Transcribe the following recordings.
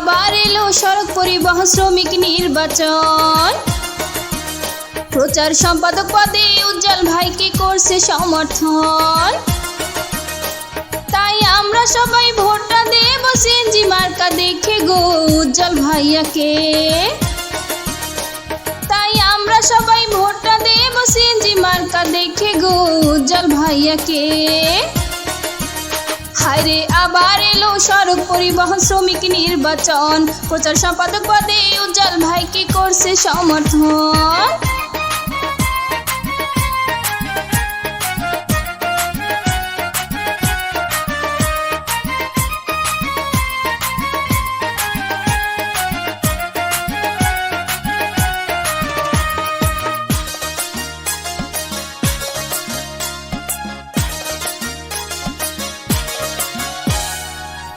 আবার এলো সড়ক পরিবহন শ্রমিক নির্বাচন। প্রচার সম্পাদক পদে উজ্জ্বল ভাইকে করছে সমর্থন। তাই আমরা সবাই ভোটটা দেব সিএনজি মার্কা দেখে গো উজ্জ্বল ভাইয়াকে। তাই আমরা সবাই ভোটটা দেব সিএনজি মার্কা দেখে গো উজ্জ্বল ভাইয়াকে। হায়রে আবার এলো সড়ক পরিবহন শ্রমিক নির্বাচন। প্রচার সম্পাদক পদে উজ্জ্বল ভাইকে করছে সমর্থন।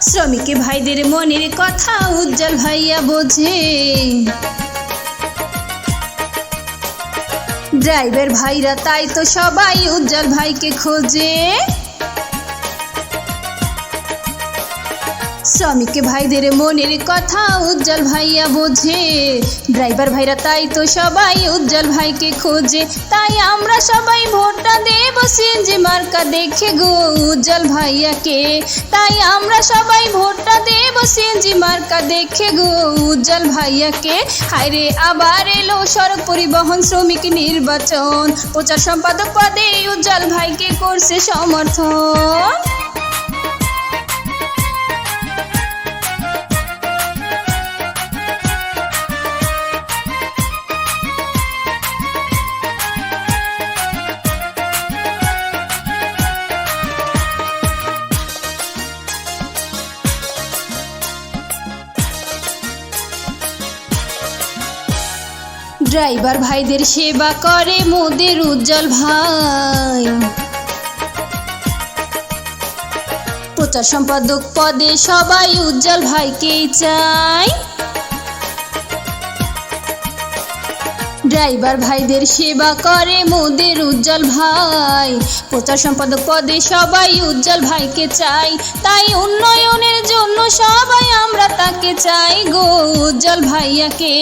শ্রমিক ভাইদের মনের কথা উজ্জ্বল ভাইয়া বোঝে। ড্রাইভার ভাইরা তাই তো সবাই উজ্জ্বল ভাইকে খোঁজে। শ্রমিক ভাইদের মনের কথা উজ্জ্বল ভাইয়া বোঝে। ড্রাইভার ভাইরা তাই তো সবাই উজ্জ্বল ভাইকে খোঁজে। তাই আমরা সবাই ভোটটা দেব সিএনজি মার্কা দেখে গো উজ্জ্বল ভাইয়াকে। তাই আমরা সবাই ভোটটা দেব সিএনজি মার্কা দেখে গো উজ্জ্বল ভাইয়াকে। হায়রে আবার এলো সড়ক পরিবহন শ্রমিক নির্বাচন। প্রচার সম্পাদক পদে উজ্জ্বল ভাইকে করছে সমর্থন। ড্রাইভার ভাইদের সেবা করে মোদের উজ্জ্বল ভাই। প্রচার সম্পাদক পদে সবাই উজ্জ্বল ভাইকেই চাই। ড্রাইভার ভাইদের সেবা করে মোদের উজ্জ্বল ভাই। প্রচার সম্পাদক পদে সবাই উজ্জ্বল ভাইকে চাই। তাই উন্নয়নের জন্য সবাই আমরা তাকে চাই গো উজ্জ্বল ভাইয়াকে।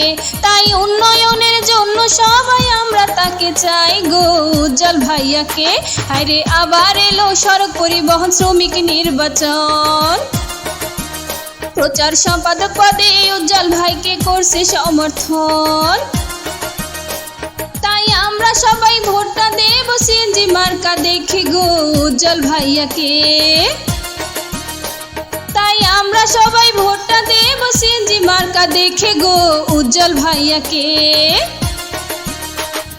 তাই উন্নয়নের জন্য সবাই আমরা তাকে চাই গো উজ্জ্বল ভাইয়াকে। হায়রে আবার এলো সড়ক পরিবহন শ্রমিক নির্বাচন। প্রচার সম্পাদক পদে উজ্জ্বল ভাইকে করছে সমর্থন। তাই আমরা সবাই ভোটটা দেব সিএনজি মার্কা দেখে গো উজ্জ্বল ভাইয়াকে। তাই আমরা সবাই ভোটটা দেব সিএনজি মার্কা দেখে গো উজ্জ্বল ভাইয়াকে।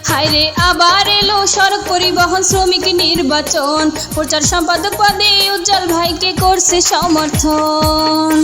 হায়রে আবার এলো সড়ক পরিবহন শ্রমিক নির্বাচন। প্রচার সম্পাদক পদে উজ্জ্বল ভাইকে করছে সমর্থন।